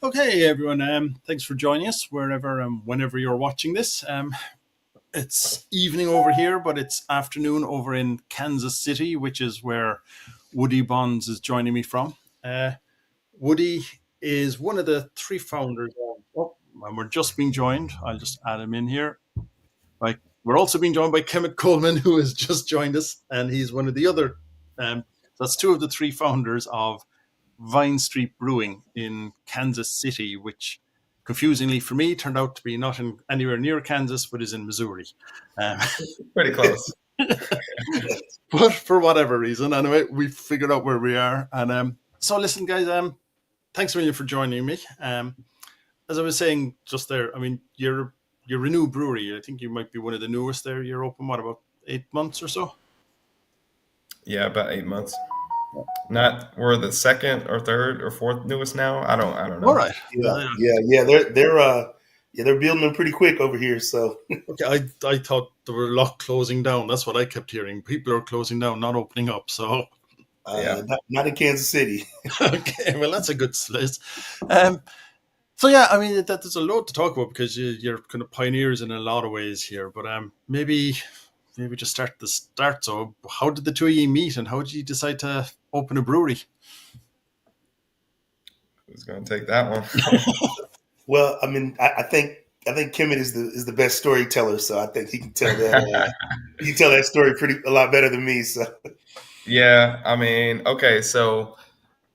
Okay, everyone. Thanks for joining us wherever, whenever you're watching this. It's evening over here, but it's afternoon over in Kansas City, which is where Woody Bonds is joining me from. Woody is one of the three founders. And we're just being joined. I'll just add him in here. We're also being joined by Kemmet Coleman, who has just joined us, and he's one of the other. That's two of the three founders of Vine Street Brewing in Kansas City, which confusingly for me turned out to be not in anywhere near Kansas, but is in Missouri. Um, Pretty close. but for whatever reason, anyway, we figured out where we are. And so, listen, guys, thanks a million for joining me. As I was saying just there, I mean, you're a new brewery. I think you might be one of the newest there. You're open, what, about 8 months or so? Yeah, about 8 months. Not we're the second or third or fourth newest now. I don't All know. right. Yeah. They're building them pretty quick over here. So Okay, I thought there were a lot closing down. That's what I kept hearing. People are closing down, not opening up. So, Yeah. not in Kansas City. okay, well, that's a good list. So yeah, I mean, there's a lot to talk about because you're kind of pioneers in a lot of ways here. But maybe just start at the start. So, how did the two of you meet, and how did you decide to open a brewery? Who's gonna take that one? Well, I mean, I think Kemet is the best storyteller, so I think he can tell that story a lot better than me. So Yeah, I mean, okay, so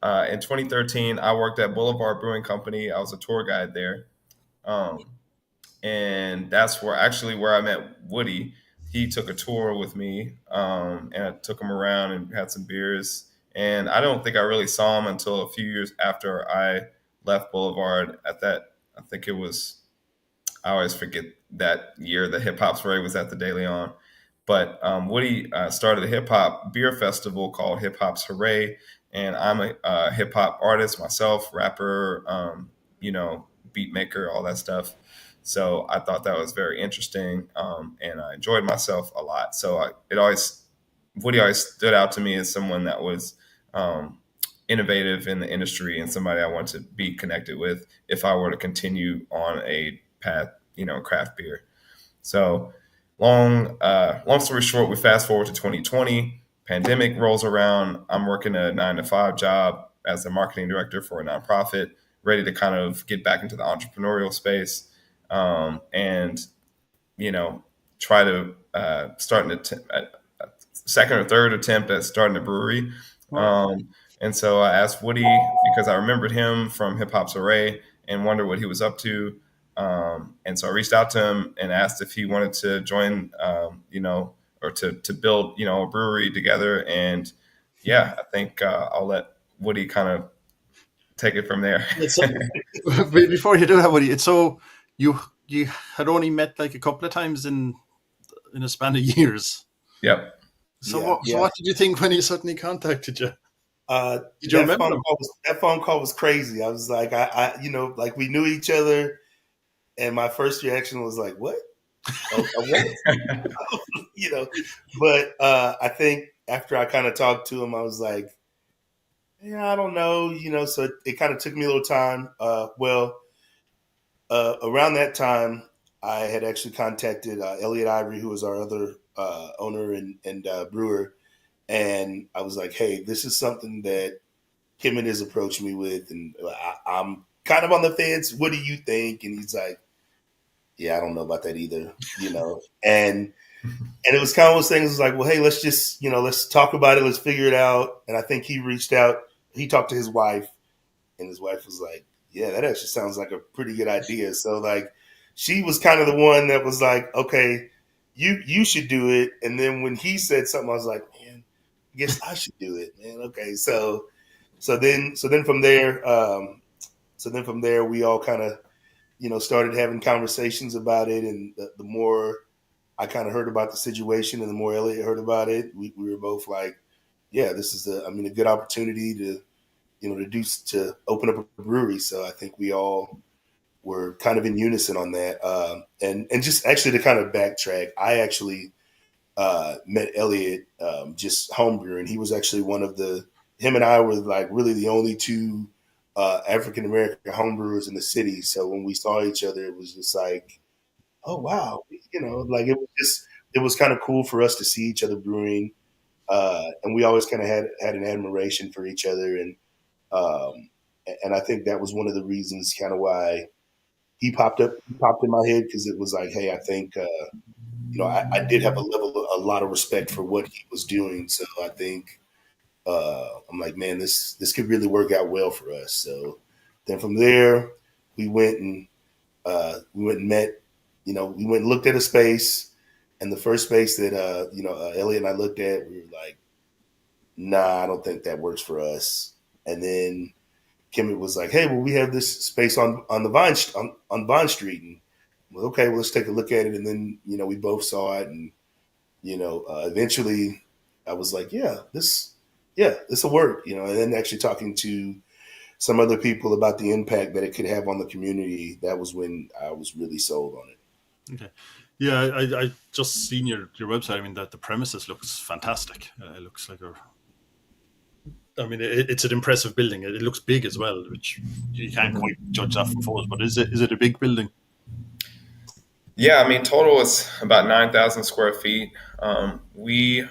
in 2013, I worked at Boulevard Brewing Company. I was a tour guide there, um, and that's where I met Woody. He took a tour with me, and I took him around and had some beers. And I don't think I really saw him until a few years after I left Boulevard. At that, I think it was. I always forget that year the Hip Hop Parade was at the De Leon. But Woody started a hip hop beer festival called Hip Hop's Hooray, and I'm a hip hop artist myself, rapper, beat maker, all that stuff. So I thought that was very interesting, and I enjoyed myself a lot. So Woody always stood out to me as someone that was innovative in the industry and somebody I want to be connected with if I were to continue on a path, craft beer. So long story short, we fast forward to 2020. Pandemic rolls around. I'm working a 9 to 5 job as a marketing director for a nonprofit, ready to kind of get back into the entrepreneurial space, and try to start a second or third attempt at starting a brewery. And so I asked Woody because I remembered him from Hip Hop's Array and wondered what he was up to. And so I reached out to him and asked if he wanted to join, or to build, a brewery together. And yeah, I think I'll let Woody kind of take it from there. So, before you do that, Woody, so you had only met like a couple of times in a span of years. Yep. So what did you think when he suddenly contacted you? Did you that remember phone call was crazy. I was like, like we knew each other, and my first reaction was like, "What?" What? But I think after I kind of talked to him, I was like, "Yeah, I don't know," So it kind of took me a little time. Around that time, I had actually contacted Elliot Ivory, who was our other owner and brewer. And I was like, hey, this is something that Kemet has approached me with. And I'm kind of on the fence. What do you think? And he's like, yeah, I don't know about that either, And it was kind of those things. It was like, well, hey, let's just, let's talk about it. Let's figure it out. And I think he reached out. He talked to his wife. And his wife was like, yeah, that actually sounds like a pretty good idea. So, like, she was kind of the one that was like, okay, you should do it. And then when he said something, I was like, man, I guess I should do it, man. Okay, so then from there, we all kind of, started having conversations about it. And the more I kind of heard about the situation, and the more Elliot heard about it, we were both like, yeah, this is a good opportunity to to open up a brewery. So I think we all were kind of in unison on that. And just actually to kind of backtrack, I actually met Elliot just homebrew, and he was actually him and I were like really the only two African American homebrewers in the city. So when we saw each other, it was just like, oh wow, like it was kind of cool for us to see each other brewing, and we always kind of had an admiration for each other, um, and I think that was one of the reasons kind of why he popped in my head because it was like, hey, I think I did have a lot of respect for what he was doing, so I think I'm like, man, this could really work out well for us. So then from there, we went and met. We went and looked at a space, and the first space that Elliot and I looked at, we were like, nah, I don't think that works for us. And then Kemet was like, hey, well, we have this space on the on Vine Street, and well, okay, well, let's take a look at it. And then we both saw it, and eventually, I was like, this will work. And then actually talking to some other people about the impact that it could have on the community, that was when I was really sold on it. Okay. Yeah, I just seen your website. I mean, that the premises looks fantastic. It looks like it's an impressive building. It looks big as well, which you can't quite judge that from photos. But is it a big building? Yeah, I mean, total is about 9,000 square feet. We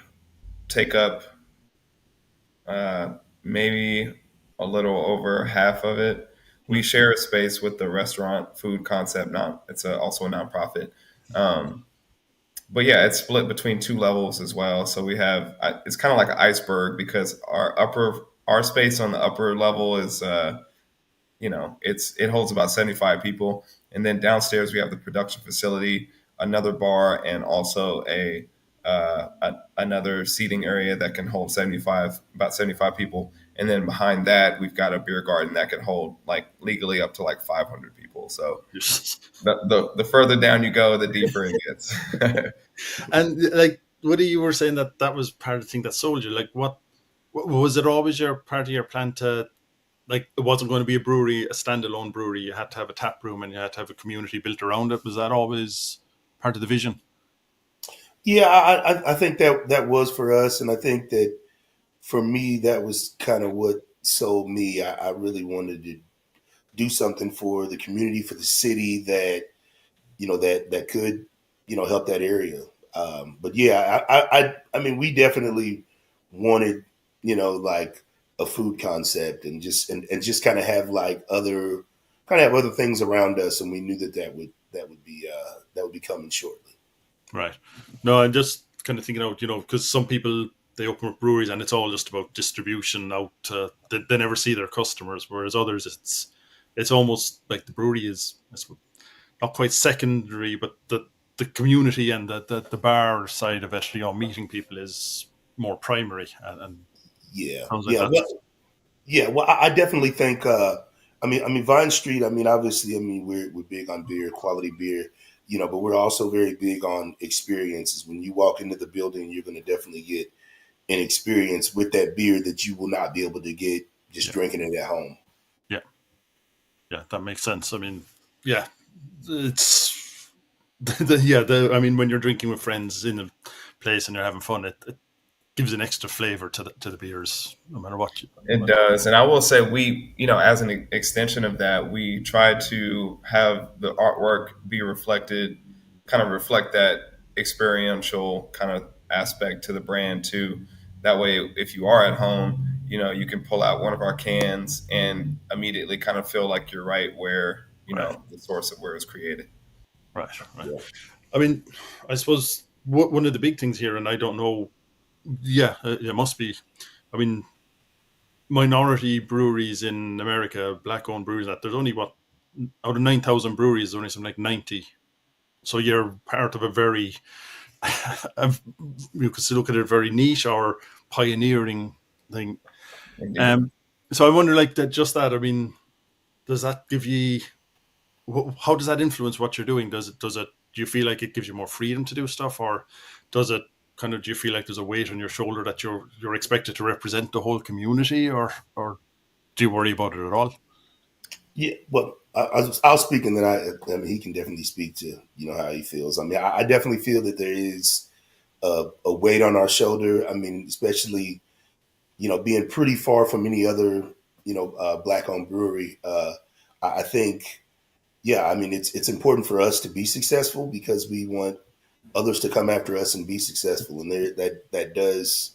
take up maybe a little over half of it. We share a space with the restaurant food concept. It's also a nonprofit. But yeah, it's split between two levels as well. So we have it's kind of like an iceberg because our space on the upper level is it holds about 75 people, and then downstairs we have the production facility, another bar, and also another seating area that can hold about 75 people. And then behind that, we've got a beer garden that can hold like legally up to like 500 people. So the further down you go, the deeper it gets. And like, Woody, you were saying that was part of the thing that sold you. Like, what was it always part of your plan to, like, it wasn't going to be a brewery, a standalone brewery. You had to have a tap room and you had to have a community built around it. Was that always part of the vision? Yeah, I think that was for us, and I think that for me, that was kind of what sold me. I really wanted to do something for the community, for the city that could help that area. But yeah, I mean, we definitely wanted like a food concept and just kind of have like other things around us, and we knew that would be coming shortly. Right. No, I'm just kind of thinking out, because some people, they open up breweries and it's all just about distribution out. They never see their customers, whereas others, it's almost like the brewery is not quite secondary, but the community and the bar side of it, meeting people is more primary. And Yeah, sounds like yeah, that's well, I definitely think. I mean, Vine Street. I mean, obviously, I mean, we're big on beer, quality beer, but we're also very big on experiences. When you walk into the building, you're going to definitely get an experience with that beer that you will not be able to get just yeah, drinking it at home. yeah, yeah. That makes sense. I mean, yeah, it's I mean, when you're drinking with friends in a place and you're having fun, it gives an extra flavor to the beers, no matter what. It does. And I will say as an extension of that, we try to have the artwork be reflect that experiential kind of aspect to the brand too. That way, if you are at home, you can pull out one of our cans and immediately kind of feel like you're right where, Right, the source of where it's created. right, right. Yeah. I mean, I suppose one of the big things here, and I don't know, yeah, it must be. I mean, minority breweries in America, black-owned breweries, that there's only what out of 9,000 breweries, there's only something like 90. So you're part of a very, you could still look at it, very niche or pioneering thing. Indeed. So I wonder, like that, just that. I mean, does that give you? How does that influence what you're doing? Does it? Do you feel like it gives you more freedom to do stuff, or does it kind of? Do you feel like there's a weight on your shoulder that you're expected to represent the whole community, or do you worry about it at all? Yeah, well, I'll speak, and then I mean, he can definitely speak to how he feels. I mean, I definitely feel that there is a weight on our shoulder. I mean, especially being pretty far from any other black owned brewery. I think, yeah, I mean, it's important for us to be successful because we want others to come after us and be successful, and that does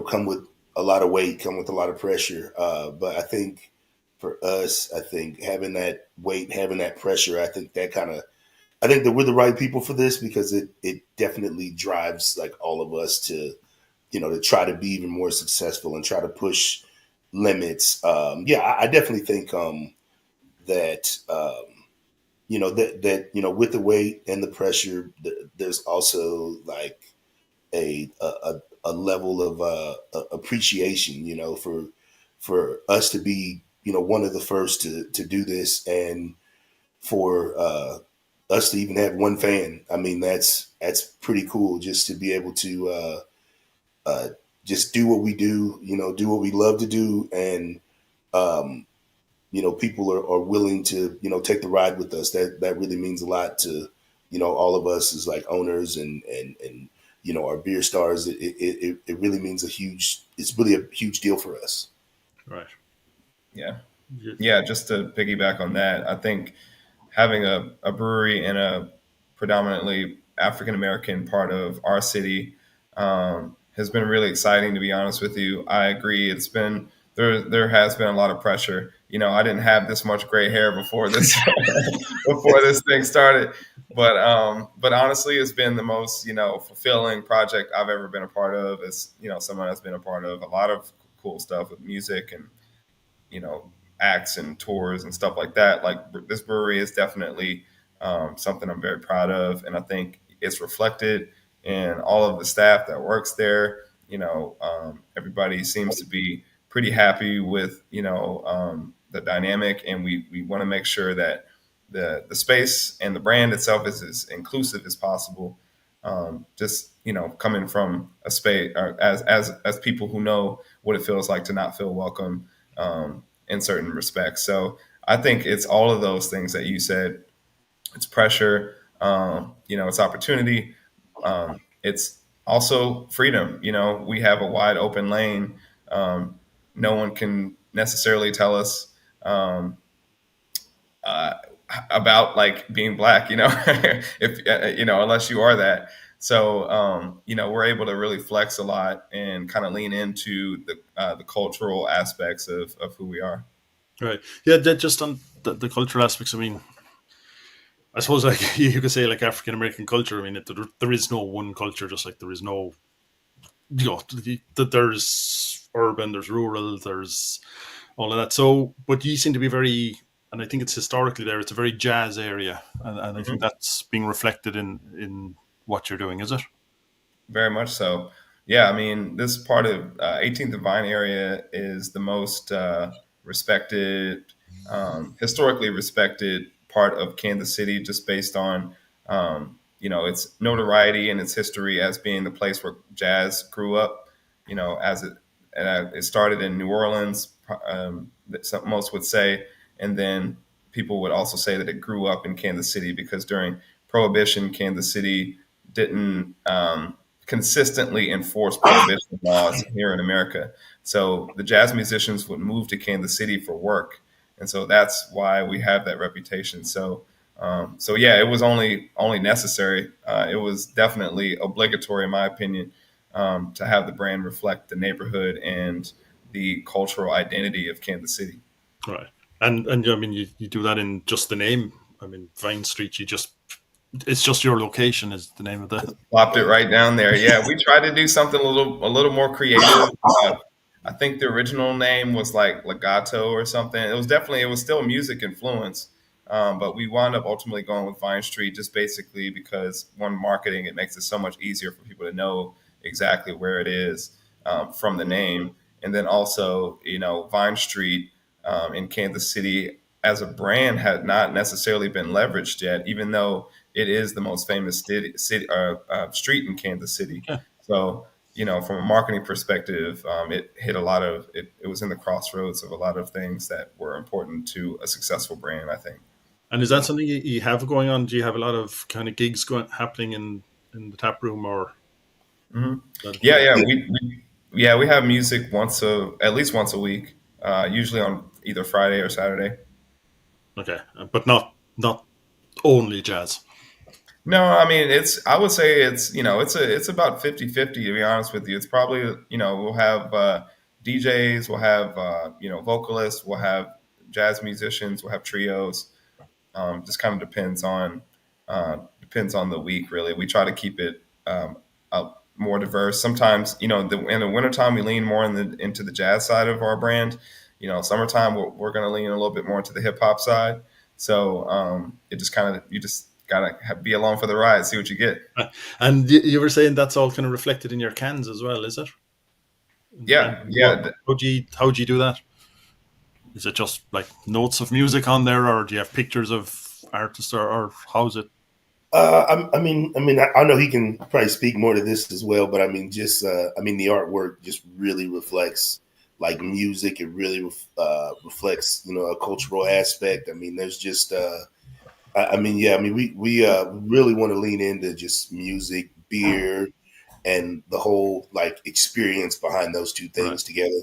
come with a lot of weight, come with a lot of pressure. But I think for us, I think having that weight, having that pressure, I think that we're the right people for this because it definitely drives like all of us to to try to be even more successful and try to push limits. Yeah, I definitely think that with the weight and the pressure, there's also like a level of appreciation, for us to be one of the first to do this, and for us to even have one fan. I mean, that's pretty cool just to be able to uh, just do what we do, do what we love to do, and um, people are willing to take the ride with us. That really means a lot to all of us as like owners and our beer stars. It really means it's really a huge deal for us. Right. Yeah. Yeah. Yeah, just to piggyback on that, I think having a brewery in a predominantly African American part of our city has been really exciting. To be honest with you, I agree. It's been there has been a lot of pressure. I didn't have this much gray hair before this before this thing started, but honestly, it's been the most fulfilling project I've ever been a part of. As someone that's been a part of a lot of cool stuff with music and you know acts and tours and stuff like that. Like this brewery is definitely something I'm very proud of, and I think it's reflected in all of the staff that works there. Everybody seems to be pretty happy with the dynamic, and we want to make sure that the space and the brand itself is as inclusive as possible. Just coming from a space or as people who know what it feels like to not feel welcome in certain respects. So I think it's all of those things that you said. It's pressure, it's opportunity, it's also freedom. We have a wide open lane. No one can necessarily tell us uh, about like being black, if unless you are that. So we're able to really flex a lot and kind of lean into the cultural aspects of who we are. Right. Yeah. That just on the cultural aspects. I mean, I suppose like you could say like African American culture. I mean, there is no one culture, just like there is no that there's urban, there's rural, there's all of that. So, but you seem to be very, and I think it's historically there. It's a very jazz area, and I think Mhm. that's being reflected in what you're doing. Is it? Very much so. Yeah, I mean, this part of 18th and Vine area is the most respected, historically respected part of Kansas City, just based on its notoriety and its history as being the place where jazz grew up. As it started in New Orleans, most would say, and then people would also say that it grew up in Kansas City because during Prohibition, Kansas City didn't consistently enforce prohibition laws here in America. So the jazz musicians would move to Kansas City for work, and so that's why we have that reputation. So yeah, it was only necessary. It was definitely obligatory, in my opinion, to have the brand reflect the neighborhood and the cultural identity of Kansas City. Right. And I mean, you do that in just the name. I mean, Vine Street. It's just your location is the name of the. Plopped it right down there. Yeah, we tried to do something a little more creative. I think the original name was like Legato or something. It was still music influence, but we wound up ultimately going with Vine Street just basically because one, marketing, it makes it so much easier for people to know exactly where it is from the name, and then also Vine Street in Kansas City as a brand had not necessarily been leveraged yet, even though it is the most famous street in Kansas City. Yeah. So, from a marketing perspective, it hit a lot of it. It was in the crossroads of a lot of things that were important to a successful brand, I think. And is that something you have going on? Do you have a lot of kind of gigs happening in the tap room or hmm that? Yeah, yeah, we have music at least once a week. usually on either Friday or Saturday. Okay, but not only jazz. No, I mean I would say it's about 50-50 to be honest with you. It's probably we'll have DJs, we'll have vocalists, we'll have jazz musicians, we'll have trios. Just kind of depends on the week really. We try to keep it more diverse. Sometimes in the wintertime we lean more into the jazz side of our brand. Summertime we're going to lean a little bit more into the hip hop side. So it just kind of you just gotta be along for the ride, see what you get. And you were saying that's all kind of reflected in your cans as well, is it? And Yeah, yeah. how do you do that? Is it just like notes of music on there, or do you have pictures of artists, or how's it? I know he can probably speak more to this as well, but I mean, the artwork just really reflects like music. It really reflects, a cultural aspect. I mean, there's just, we really want to lean into just music, beer, and the whole like experience behind those two Right. things together.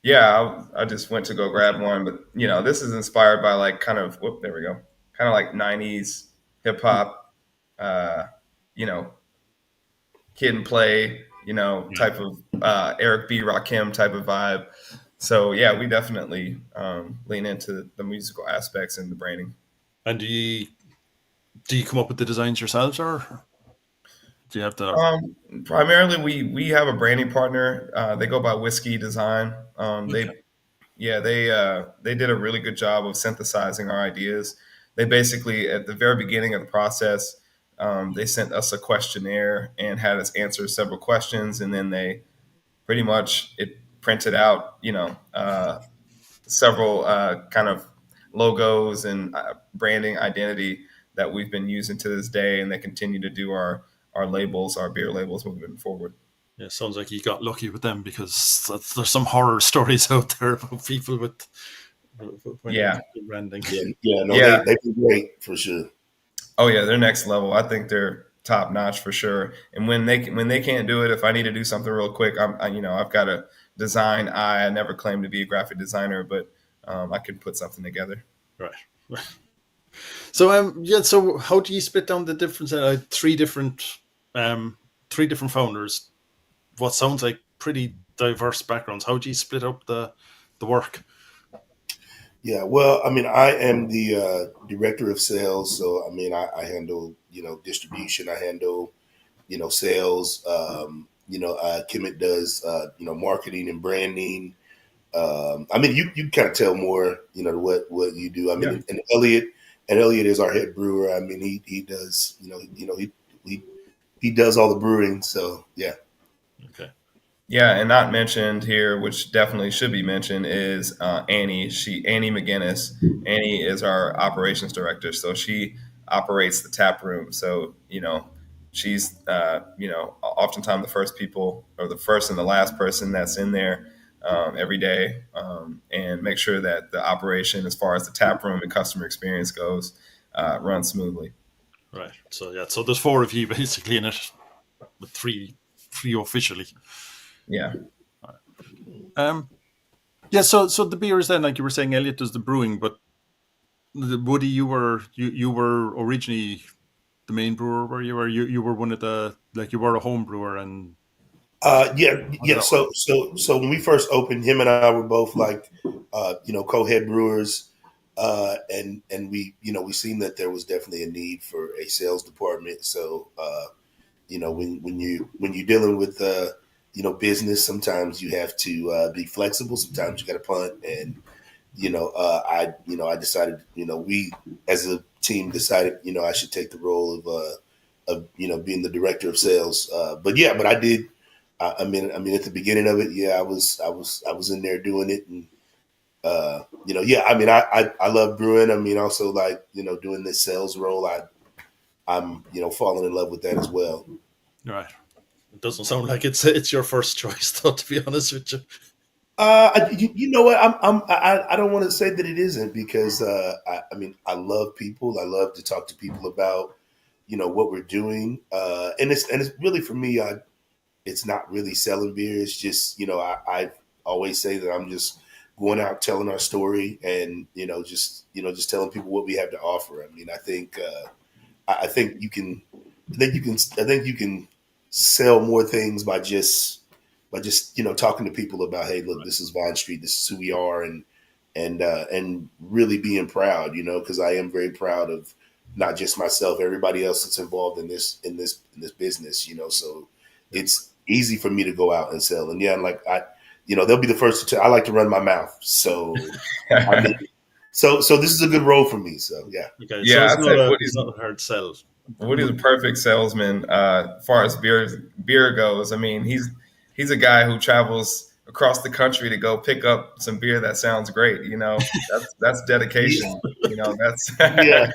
Yeah, I just went to go grab one, but this is inspired by like kind of whoop, there we go, kind of like '90s hip hop, uh, you know, kid and play, Yeah. type of Eric B. Rakim type of vibe. So yeah, we definitely lean into the musical aspects and the branding. And do you come up with the designs yourselves, or do you have the? Primarily, we have a branding partner. They go by Whiskey Design. Okay. They did a really good job of synthesizing our ideas. They basically at the very beginning of the process, they sent us a questionnaire and had us answer several questions, and then they pretty much it printed out several kind of logos and branding identity that we've been using to this day, and they continue to do our labels, our beer labels moving forward. Yeah, sounds like you got lucky with them, because there's some horror stories out there about people with when it comes Yeah, to branding. Yeah, no, yeah. they've been great for sure. Oh yeah, they're next level. I think they're top notch for sure. And when they can't do it, if I need to do something real quick, I've got a design eye. I never claimed to be a graphic designer, but I can put something together. Right. So yeah. So how do you split down the difference? Um, three different founders. What sounds like pretty diverse backgrounds. How do you split up the work? Yeah, well, I mean, I am the director of sales, so I mean, I handle distribution, I handle sales. Kemet does marketing and branding. I mean, you kind of tell more what you do. I Yeah. mean, and Elliot is our head brewer. I mean, he does he he does all the brewing. So yeah. Okay. Yeah, and not mentioned here, which definitely should be mentioned, is Annie. Annie McGinnis. Annie is our operations director, so she operates the tap room. So she's oftentimes the first people or the first and the last person that's in there every day, and make sure that the operation, as far as the tap room and customer experience goes, runs smoothly. Right. So yeah. So there's four of you basically in it, with three officially. Yeah. Um. Yeah. So the beers then, like you were saying, Elliot does the brewing, but Woody, you were originally the main brewer, where you were one of the, like, you were a home brewer, and how did Yeah. that work? So when we first opened, him and I were both like, co-head brewers, and we seen that there was definitely a need for a sales department. So, when you're dealing with business, sometimes you have to be flexible. Sometimes you got to punt, and I decided, we as a team decided, I should take the role of being the director of sales. But I did. I mean, at the beginning of it, yeah, I was in there doing it, and yeah. I mean, I love brewing. I mean, also like doing this sales role. I'm falling in love with that as well. Right. It doesn't sound like it's your first choice, though, to be honest with you. You know what? I don't want to say that it isn't, because I mean, I love people. I love to talk to people about what we're doing, and it's really for me. It's not really selling beer. It's just I've always say that I'm just going out telling our story and just telling people what we have to offer. I mean, I think you can I think you can sell more things by just talking to people about, hey, look, this is Vine Street, this is who we are, and really being proud, because I am very proud of not just myself, everybody else that's involved in this business, so it's easy for me to go out and sell. And yeah, like they'll be the first to tell. I like to run my mouth, so I mean, so this is a good role for me. So yeah. Okay, so Yeah, I'd say it's not a hard sell. Woody's a perfect salesman as far as beer goes. I mean, he's a guy who travels across the country to go pick up some beer that sounds great. That's dedication. That's Yeah.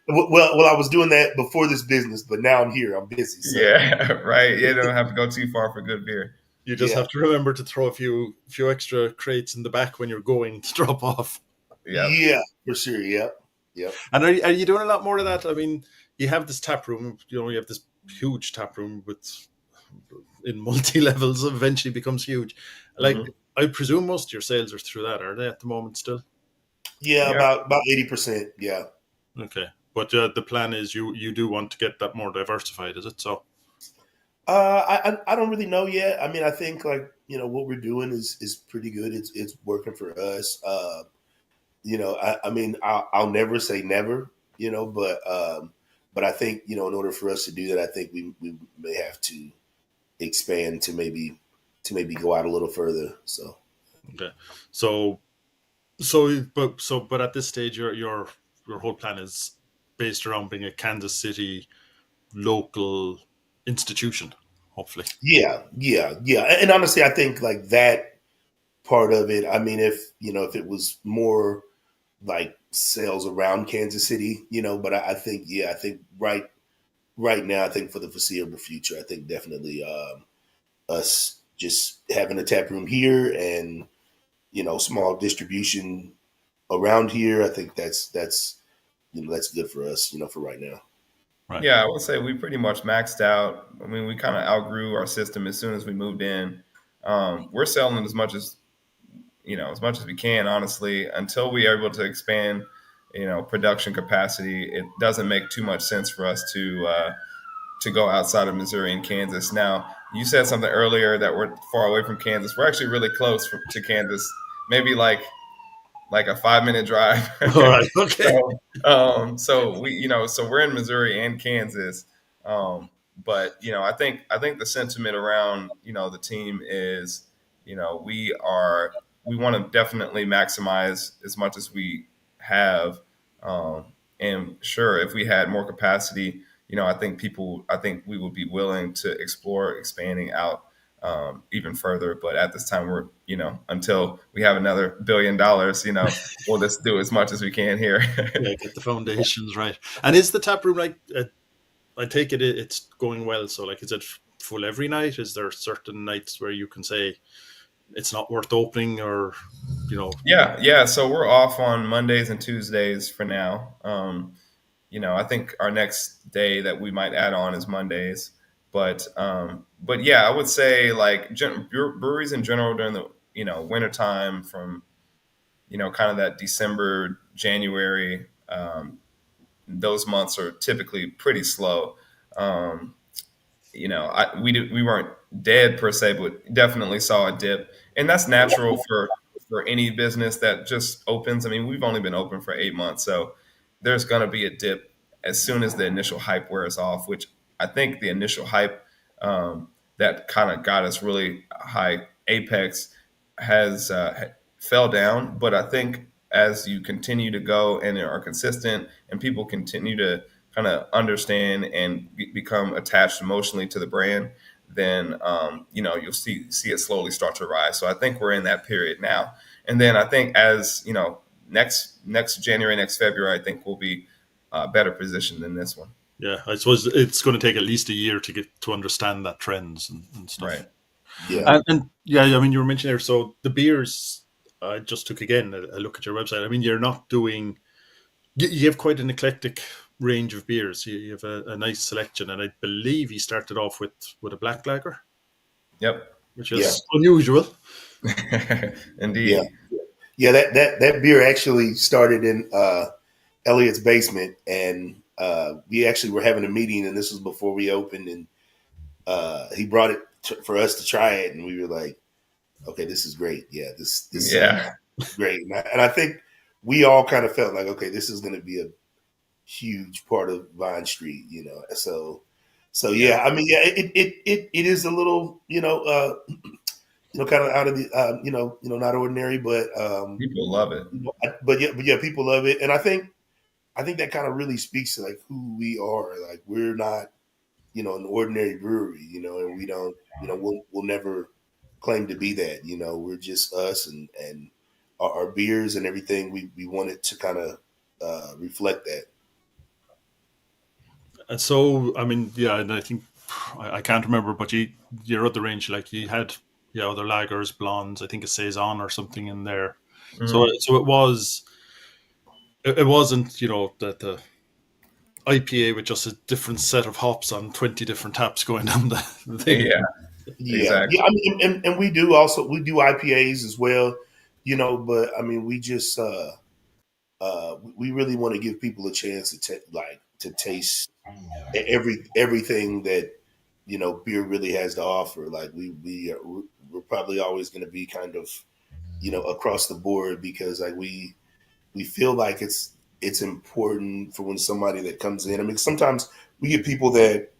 Well, I was doing that before this business, but now I'm here. I'm busy. So. Yeah, right. You don't have to go too far for good beer. You just have to remember to throw a few extra crates in the back when you're going to drop off. Yeah, for sure. Yep. And are you doing a lot more of that? I mean, you have this tap room. You have this huge tap room in multi levels. Eventually becomes huge. Like I presume most of your sales are through that, are they at the moment still? Yeah, about 80%. Yeah. Okay, but the plan is you do want to get that more diversified, is it? So. I don't really know yet. I mean, I think what we're doing is pretty good. It's working for us. I mean, I'll never say never. But I think in order for us to do that, I think we may have to expand to maybe go out a little further. So. Okay. But at this stage, your whole plan is based around being a Kansas City local institution, hopefully. Yeah. And honestly, I think like that part of it. I mean, if it was more like sales around Kansas City, but I think right now, I think for the foreseeable future, I think definitely us just having a tap room here and small distribution around here. I think that's good for us, for right now. Right. Yeah, I would say we pretty much maxed out. I mean, we kind of outgrew our system as soon as we moved in. We're selling as much as we can, honestly, until we are able to expand, production capacity. It doesn't make too much sense for us to go outside of Missouri and Kansas. Now, you said something earlier that we're far away from Kansas. We're actually really close to Kansas, maybe like a 5-minute drive. All right. Okay. So we're in Missouri and Kansas. But I think the sentiment around, the team is, we want to definitely maximize as much as we have. And sure, if we had more capacity, I think we would be willing to explore expanding out even further. But at this time, we're, until we have another $1 billion, we'll just do as much as we can here. Yeah, get the foundations right. And is the tap room like? I take it's going well. So is it full every night? Is there certain nights where you can say it's not worth opening, or Yeah. So we're off on Mondays and Tuesdays for now. I think our next day that we might add on is Mondays. But yeah, I would say breweries in general during the winter time, from kind of that December, January, those months are typically pretty slow. We weren't dead per se, but definitely saw a dip, and that's natural for any business that just opens. I mean, we've only been open for 8 months, so there's going to be a dip as soon as the initial hype wears off, which I think the initial hype that kind of got us really high apex has fell down. But I think as you continue to go and are consistent and people continue to kind of understand and become attached emotionally to the brand, then you'll see it slowly start to rise. So I think we're in that period now. And then I think as next January, next February, I think we'll be better positioned than this one. Yeah, I suppose it's going to take at least a year to get to understand that trends and stuff. Right. Yeah. And yeah, I mean, you were mentioning there. So the beers, I just took again a look at your website. I mean, you're not doing. You have quite an eclectic range of beers. You have a nice selection, and I believe you started off with a black lager. Yep. which Yeah, is unusual. yeah, Indeed. yeah. That beer actually started in Elliot's basement, and we actually were having a meeting, and this was before we opened, and he brought it for us to try it, and we were like, okay, this is great. Yeah, this Yeah. sounds great, and I think we all kind of felt like, okay, this is going to be a huge part of Vine Street, so Yeah. yeah, I mean, yeah, it is a little, kind of out of the, not ordinary, but People love it. but yeah, people love it, and I think that kind of really speaks to like who we are. Like we're not, an ordinary brewery, and we don't, we'll never claim to be that. We're just us, and our beers and everything. We wanted to kind of reflect that. And so, I mean, yeah, and I think I can't remember, but your other range, like you had, yeah, other lagers, blondes. I think a saison or something in there. So, Mhm. so it wasn't, the IPA with just a different set of hops on 20 different taps going down the thing. Yeah, Yeah, exactly. yeah. I mean, and we do IPAs as well, But I mean, we just we really want to give people a chance to taste everything that beer really has to offer. Like we're probably always going to be kind of across the board because like we feel like it's important for when somebody that comes in. I mean, sometimes we get people that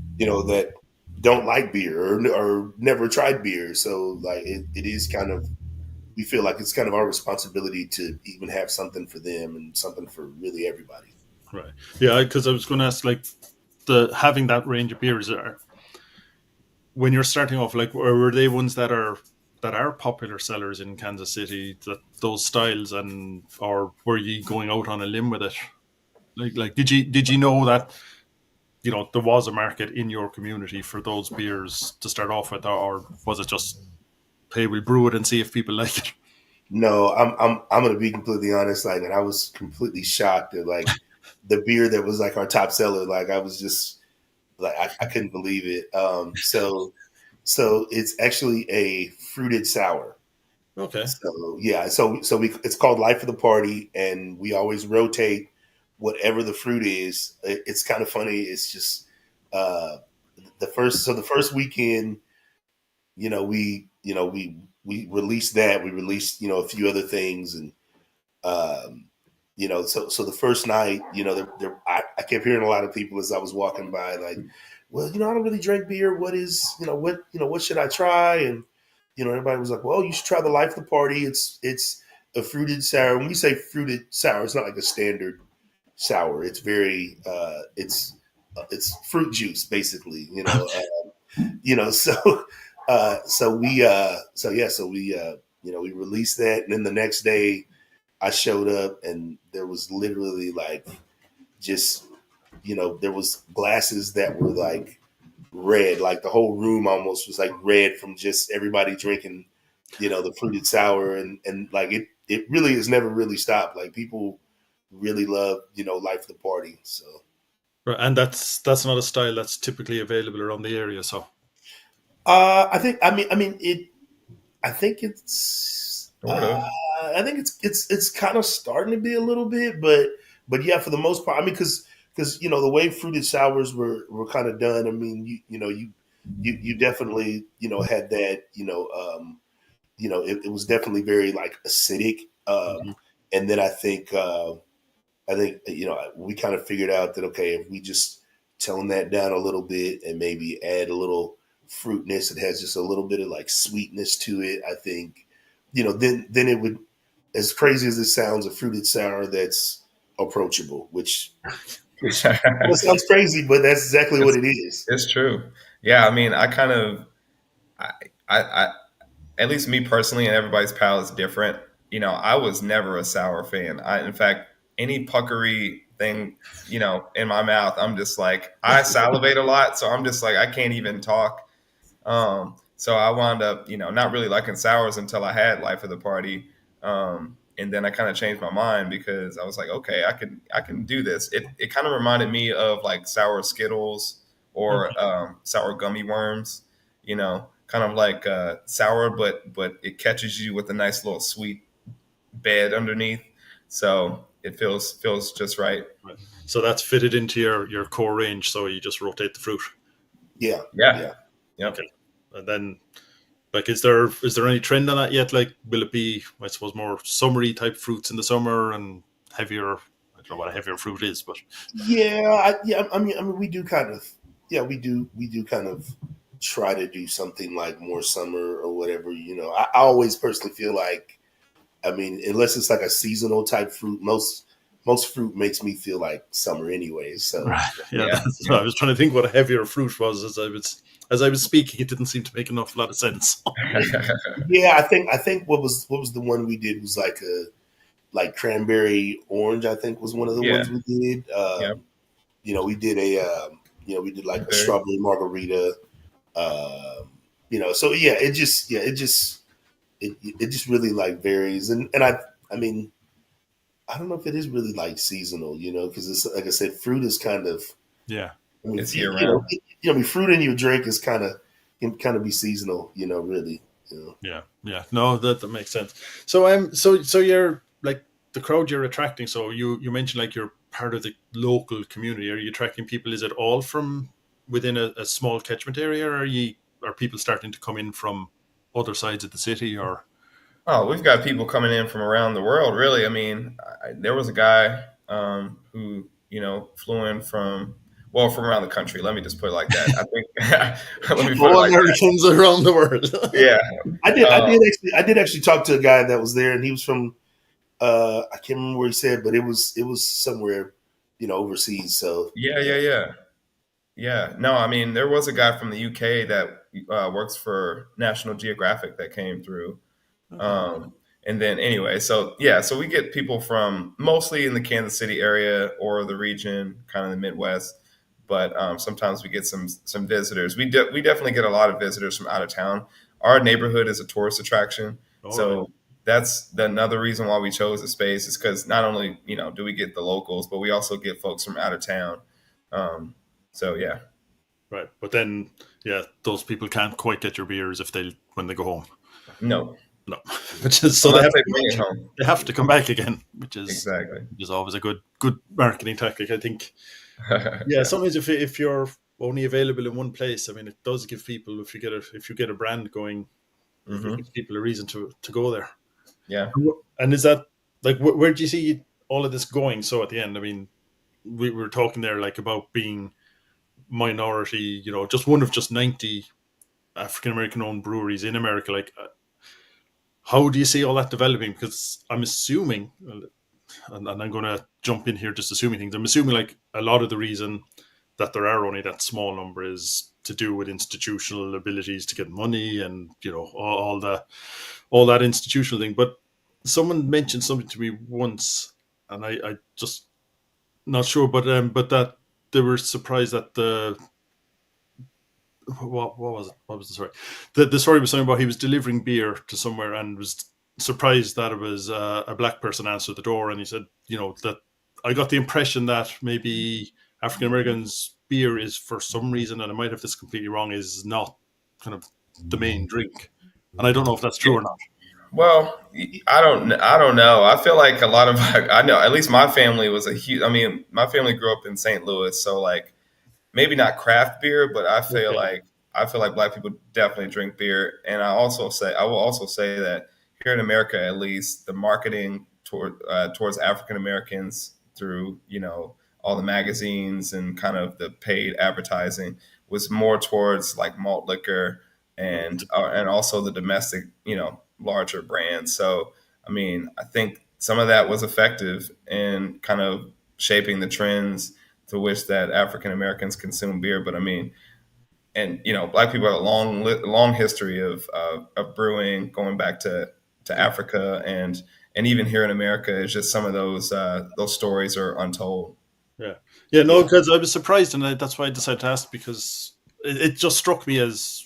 that don't like beer or never tried beer. So like it is kind of we feel like it's kind of our responsibility to even have something for them and something for really everybody. Right. Yeah, because I was going to ask, like, the having that range of beers are when you're starting off, like, were they ones that are popular sellers in Kansas City, that those styles, and or were you going out on a limb with it? Like, did you know that there was a market in your community for those beers to start off with, or was it just, hey, we'll brew it and see if people like it? No, I'm gonna be completely honest. Like, and I was completely shocked at like the beer that was like our top seller. Like, I was just like I couldn't believe it. So it's actually a fruited sour. Okay. So yeah, so we it's called Life of the Party, and we always rotate whatever the fruit is. It's kind of funny. It's just uh, the first weekend, we released that. We released a few other things, and um, so the first night, I kept hearing a lot of people as I was walking by, like, well, I don't really drink beer. What is, what should I try? And everybody was like, well, you should try the Life of the Party. It's a fruited sour. When we say fruited sour, it's not like a standard sour. It's very, it's fruit juice basically. So, we released that, and then the next day I showed up and there was literally like just there was glasses that were like red, like the whole room almost was like red from just everybody drinking, the fruited sour, and like it really has never really stopped. Like people really love, Life of the Party. So Right, and that's not a style that's typically available around the area. So I think it's Sort of. it's kind of starting to be a little bit, but yeah, for the most part, I mean, because the way fruited sours were kind of done. I mean, you definitely had that it was definitely very like acidic, mhm. and then I think we kind of figured out that okay, if we just tone that down a little bit and maybe add a little fruitness, it has just a little bit of like sweetness to it. I think then it would, as crazy as it sounds, a fruited sour that's approachable, which sounds crazy, but that's exactly what it's it is. it's true. Yeah, I mean, I, I at least me personally, and everybody's palate is different. I was never a sour fan. In fact, any puckery thing, in my mouth, I'm just like I salivate a lot, so I'm just like I can't even talk. So I wound up, not really liking sours until I had Life of the Party. And then I kind of changed my mind because I was like, okay, I can do this. It kind of reminded me of like sour Skittles or Okay. sour gummy worms, you know. kind of like sour, but it catches you with a nice little sweet bed underneath. So it feels just right. Right. So that's fitted into your core range. So you just rotate the fruit. Yeah, Yeah. yeah. Yep. Okay. And then, like, is there any trend on that yet? Like, will it be, I suppose, more summery type fruits in the summer and heavier? I don't know what a heavier fruit is, but Yeah. I mean, we do kind of, yeah, we do kind of try to do something like more summer or whatever. I always personally feel like, I mean, unless it's like a seasonal type fruit, most fruit makes me feel like summer anyways. So right. Yeah, Yeah. that's, I was trying to think what a heavier fruit was as I was speaking. It didn't seem to make enough a lot of sense. yeah, I think what was the one we did was like a like cranberry orange. I think was one of the Yeah. ones we did. Yeah. We did we did like a Very. strawberry margarita. So yeah, it just really like varies, and I mean, I don't know if it is really like seasonal, because it's like I said, fruit is kind of, Yeah. I mean, It's year round. I mean, fruit in your drink is can kind of be seasonal, really. Yeah. Yeah. No, that makes sense. So so you're like the crowd you're attracting. So you mentioned like you're part of the local community. Are you attracting people? Is it all from within a small catchment area, or are people starting to come in from other sides of the city? Or Oh, we've got people coming in from around the world. Really, I mean, there was a guy who flew in from around the country. Let me just put it like that. I think let me put it all like that. Americans around the world? Yeah. I did actually talk to a guy that was there, and he was from I can't remember where he said, but it was somewhere overseas. So Yeah. yeah. Yeah. Yeah. Yeah. No, I mean, there was a guy from the UK that works for National Geographic that came through. Okay. Um, and then anyway, so yeah, so we get people from mostly in the Kansas City area or the region, kind of the Midwest. But sometimes we get some visitors. We definitely get a lot of visitors from out of town. Our neighborhood is a tourist attraction, All right. so that's another reason why we chose the space is because not only do we get the locals, but we also get folks from out of town. Um, so yeah, Right. But then, yeah, those people can't quite get your beers if when they go home. no, No, which is so unless they bring it home. they have to come back again, Exactly. which is always a good marketing tactic, I think. Yeah, Yeah. sometimes if you're only available in one place, I mean, it does give people if you get a brand going, it Hmm. gives people a reason to go there. Yeah. And is that like where do you see all of this going? So at the end, I mean, we were talking there like about being minority, just one of just 90 African American owned breweries in America. Like, how do you see all that developing? Because I'm assuming, and I'm going to jump in here just assuming things. I'm assuming like a lot of the reason that there are only that small number is to do with institutional abilities to get money and all that institutional thing. But someone mentioned something to me once, and I just not sure, but that they were surprised that what was it? What was the story? The story was something about he was delivering beer to somewhere and was surprised that it was a black person answered the door, and he said, that I got the impression that maybe African Americans beer is for some reason, and I might have this completely wrong, is not kind of the main drink, and I don't know if that's true or not. Well, I don't know. I feel like a lot of I know at least my family was a huge. I mean, my family grew up in St. Louis, so like maybe not craft beer, but Okay. I feel like black people definitely drink beer. And I will also say that here in America, at least, the marketing towards African Americans through all the magazines and kind of the paid advertising was more towards like malt liquor and also the domestic larger brands. So I mean, I think some of that was effective in kind of shaping the trends to which that African Americans consume beer. But I mean, and black people have a long history of brewing, going back to Africa and even here in America. It's just some of those stories are untold. Yeah, yeah, no, Yeah. because I was surprised, and that's why I decided to ask because it just struck me as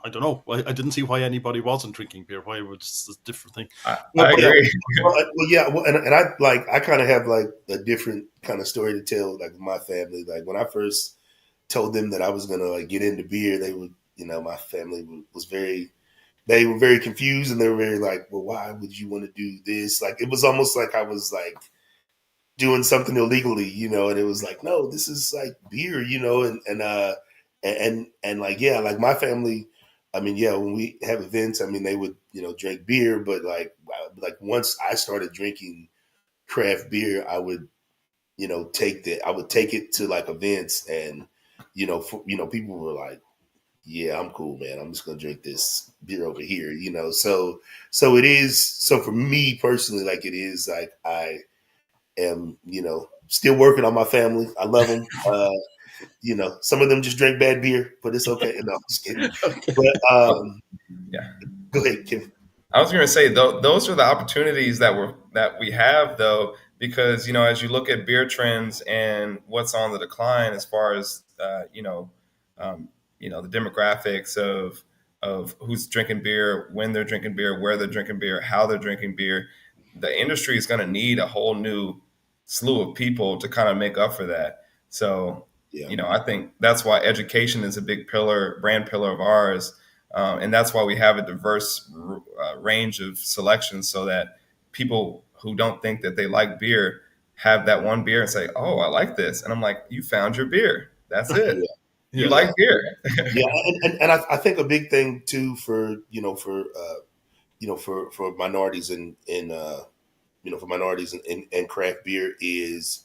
I don't know. I didn't see why anybody wasn't drinking beer. Why it was a different thing. I But Yeah. agree. And I kind of have like a different kind of story to tell, like with my family. Like when I first told them that I was gonna like get into beer, they were my family was very, they were very confused, and they were very like, well, why would you want to do this? Like, it was almost like I was like doing something illegally, and it was like, no, this is like beer, and like, yeah, like my family, I mean, yeah, when we have events, I mean, they would, drink beer, but like once I started drinking craft beer, I would, I would take it to like events, and, people were like, yeah, I'm cool, man. I'm just gonna drink this beer over here, so it is, so for me personally, like it is like I am, still working on my family. I love them. Some of them just drink bad beer, but it's okay. No, I'm just kidding. Okay. But Yeah. go ahead, Kim. I was going to say those are the opportunities that we have though, because as you look at beer trends and what's on the decline as far as the demographics of who's drinking beer, when they're drinking beer, where they're drinking beer, how they're drinking beer, the industry is going to need a whole new slew of people to kind of make up for that. So Yeah, I think that's why education is a big pillar, brand pillar of ours. And that's why we have a diverse range of selections so that people who don't think that they like beer have that one beer and say, oh, I like this. And I'm like, you found your beer. That's it. yeah, You Yeah. like beer. yeah, and I think a big thing too for for minorities for minorities and craft beer is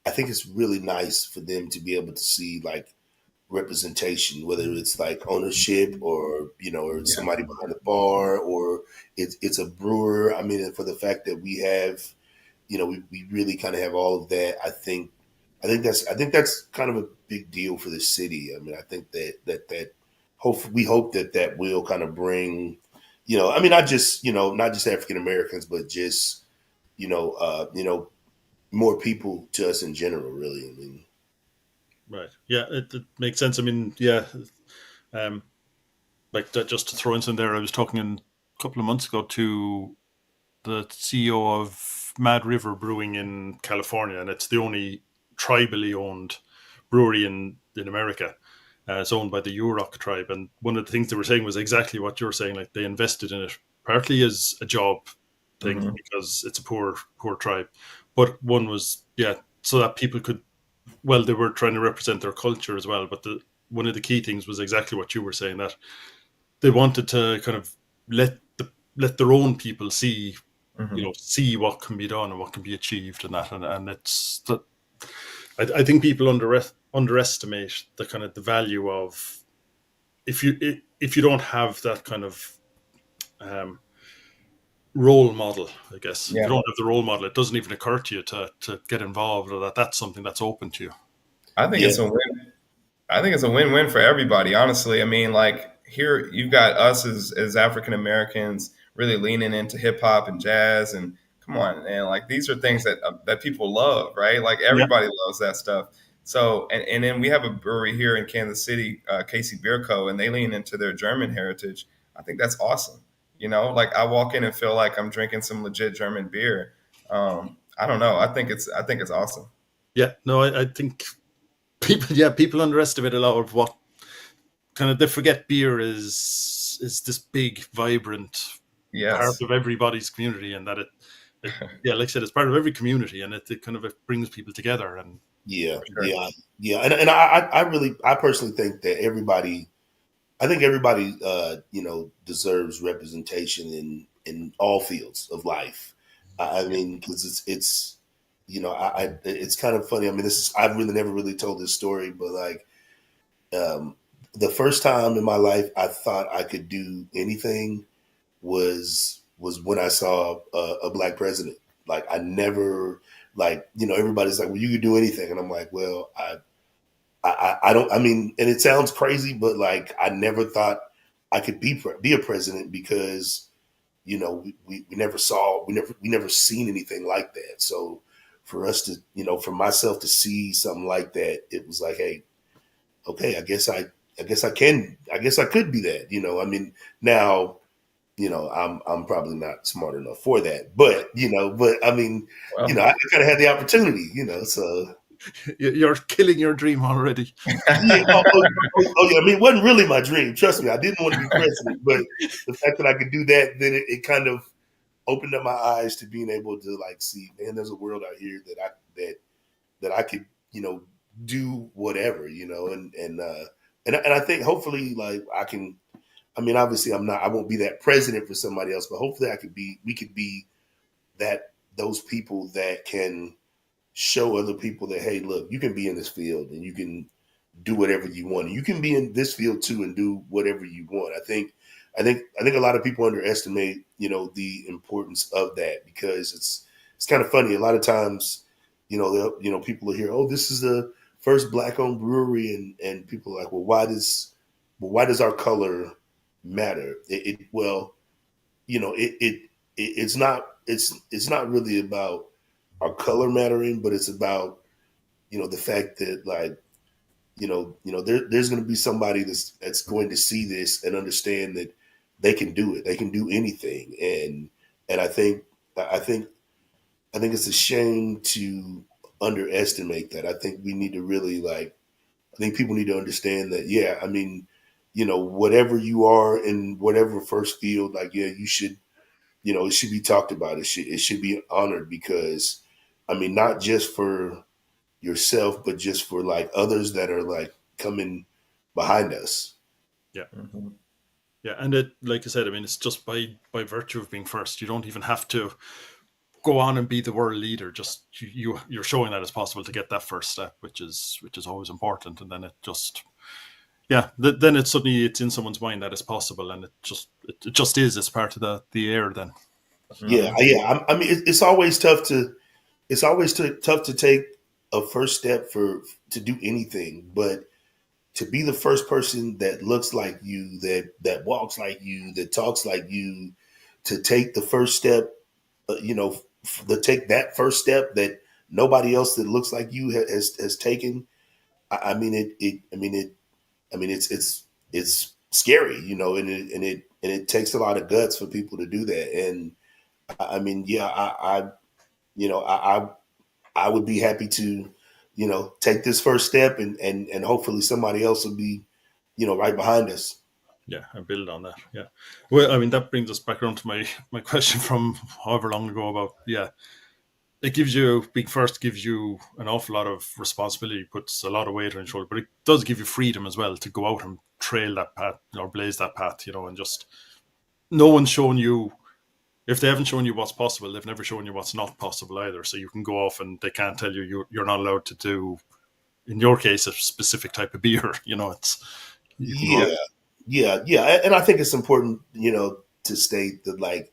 I think it's really nice for them to be able to see like representation, whether it's like ownership or or it's Yeah. somebody behind the bar, or it's a brewer. I mean, for the fact that we have, we really kind of have all of that. I think that's kind of a big deal for the city. I mean, I think that we hope that will kind of bring, I mean, not just African Americans, but just more people to us in general. Really, I mean, Right. Yeah, it makes sense. I mean, yeah, um, like just to throw in some there, I was talking a couple of months ago to the CEO of Mad River Brewing in California, and it's the only tribally owned brewery in America. It's owned by the Yurok tribe, and one of the things they were saying was exactly what you were saying. Like they invested in it partly as a job thing Hmm. because it's a poor tribe, but one was so that people could, well, they were trying to represent their culture as well. But one of the key things was exactly what you were saying, that they wanted to kind of let their own people see, Hmm. see what can be done and what can be achieved, and that, and it's that. I think people underestimate the kind of the value of if you don't have that kind of um, role model. I guess if you Yeah. don't have the role model, it doesn't even occur to you to get involved, or that's something that's open to you. I think yeah, it's a win. I think it's a win-win for everybody, honestly. I mean, like here you've got us as African Americans really leaning into hip hop and jazz, and come on, and like these are things that people love, right? Like Yeah, everybody loves that stuff. So, and then we have a brewery here in Kansas City, Casey Beer Co., and they lean into their German heritage. I think that's awesome. Like I walk in and feel like I'm drinking some legit German beer. I don't know. I think it's awesome. yeah. No, I think people underestimate a lot of what kind of they forget beer is this big, vibrant part Yes. of everybody's community, and that it yeah, like I said, it's part of every community, and it kind of it brings people together. And yeah, For sure. yeah, yeah, and I personally think that I think everybody, deserves representation in all fields of life. I Yeah. mean, because it's it's kind of funny. I mean, I've really never really told this story, but like, um, the first time in my life I thought I could do anything was when I saw a black president. Like I never, like, everybody's like, well, you could do anything, and I'm like, well, I don't. I mean, and it sounds crazy, but like I never thought I could be a president because we never saw, we never seen anything like that. So for us to, for myself to see something like that, it was like, hey, okay, I guess I could be that. I mean, now, I'm probably not smart enough for that, but I mean, Well, I kind of had the opportunity, so. You're killing your dream already. Yeah, yeah. I mean, it wasn't really my dream. Trust me, I didn't want to be president, but the fact that I could do that, then it kind of opened up my eyes to being able to like see, man, there's a world out here that I could, do whatever, and I think hopefully like I can. I mean, obviously, I won't be that president for somebody else, but hopefully, we could be those people that can show other people that, hey, look, you can be in this field and you can do whatever you want. You can be in this field too and do whatever you want. I think a lot of people underestimate, the importance of that, because it's kind of funny. A lot of times, people will hear, oh, this is the first Black-owned brewery, and people are like, well, why does our color matter? It's not really about our color mattering, but it's about, the fact that like, there's going to be somebody that's going to see this and understand that they can do it. They can do anything. And I think it's a shame to underestimate that. I think we need to really I think people need to understand that, yeah, I mean, whatever you are in whatever first field, like, yeah, you should, it should be talked about. It should be honored, because I mean, not just for yourself, but just for like others that are like coming behind us. Yeah. Mm-hmm. Yeah, and it, like I said, I mean, it's just by virtue of being first. You don't even have to go on and be the world leader. Just you're showing that it's possible to get that first step, which is always important. And then it just, yeah, then it's in someone's mind that it's possible, and it just is. It's part of the air. Then. Yeah, yeah. I mean, it's always tough to tough to take a first step to do anything, but to be the first person that looks like you, that walks like you, that talks like you, to take the first step, to take that first step that nobody else that looks like you has taken. I mean, it's scary, and it takes a lot of guts for people to do that. And I mean, yeah, I would be happy to, take this first step, and hopefully somebody else will be, right behind us. Yeah, I build on that. Yeah. Well, I mean, that brings us back around to my question from however long ago about, yeah, it gives you, being first gives you an awful lot of responsibility, puts a lot of weight on your shoulder, but it does give you freedom as well to go out and trail that path or blaze that path, and just no one's shown you, if they haven't shown you what's possible, they've never shown you what's not possible either. So you can go off and they can't tell you're not allowed to do, in your case, a specific type of beer. It's, you can go. Yeah. And I think it's important, to state that, like,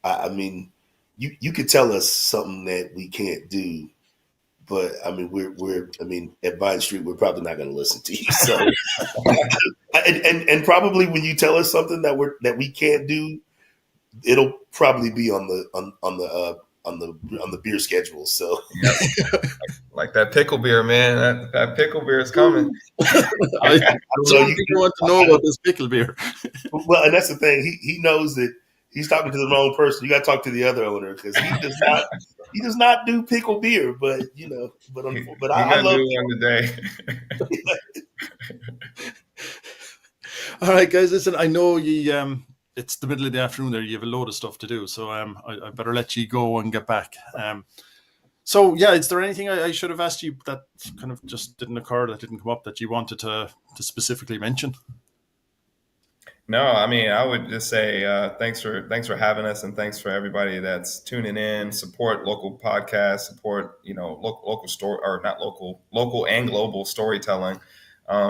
I mean, you could tell us something that we can't do, but I mean, I mean, at Vine Street, we're probably not going to listen to you. So, and probably when you tell us something that we can't do, it'll probably be on the beer schedule. So, like that pickle beer, man. That pickle beer is coming. I don't think you want to know about this pickle beer. Well, and that's the thing. He knows that he's talking to the wrong person. You got to talk to the other owner, because he does not do pickle beer. But I love one today. All right, guys. Listen, I know you. It's the middle of the afternoon there. You have a load of stuff to do, so I better let you go and get back. So yeah, is there anything I should have asked you that kind of just didn't occur, that didn't come up, that you wanted to specifically mention? No, I mean, I would just say thanks for having us, and thanks for everybody that's tuning in. Support local podcasts, support local story, or not local and global storytelling,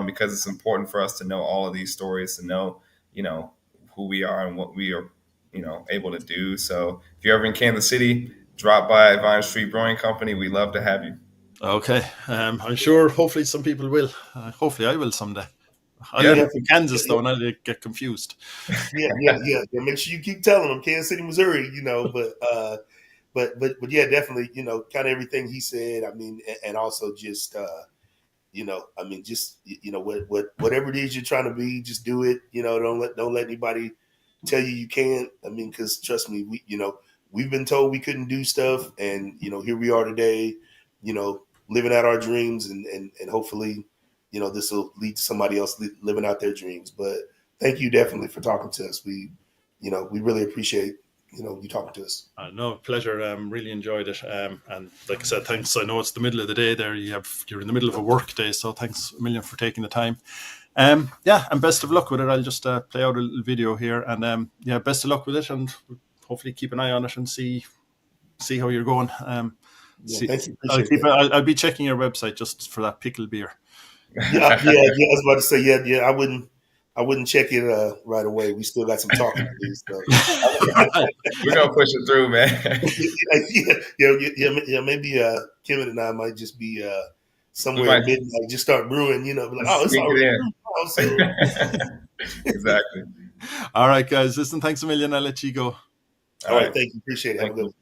because it's important for us to know all of these stories, to know who we are and what we are able to do. So if you're ever in Kansas City, drop by Vine Street Brewing Company. We'd love to have you. Okay, I'm sure. Hopefully, some people will. Hopefully, I will someday. I Yeah. live in Kansas, though, and I get confused. Yeah. Make sure you keep telling them Kansas City, Missouri. But yeah, definitely. Kind of everything he said. I mean, and also just I mean, just whatever it is you're trying to be, just do it. Don't let anybody tell you can't. I mean, because trust me, we've been told we couldn't do stuff, and here we are today. living out our dreams, and hopefully, this will lead to somebody else living out their dreams. But thank you definitely for talking to us. We really appreciate, you talking to us. No, pleasure. Really enjoyed it. And like I said, thanks. I know it's the middle of the day there. You're in the middle of a work day, so thanks a million for taking the time. Yeah, and best of luck with it. I'll just play out a little video here, and yeah, best of luck with it, and hopefully keep an eye on it and see how you're going. Thank you. Appreciate I'll be checking your website just for that pickle beer. Yeah. I was about to say, yeah. I wouldn't check it right away. We still got some talking to do. So we're gonna push it through, man. Maybe Kemmet and I might just be somewhere at midnight, just start brewing. Like, it's already Exactly. All right, guys. Listen, thanks a million. I'll let you go. All right. Thank you. Appreciate it. Have a good one.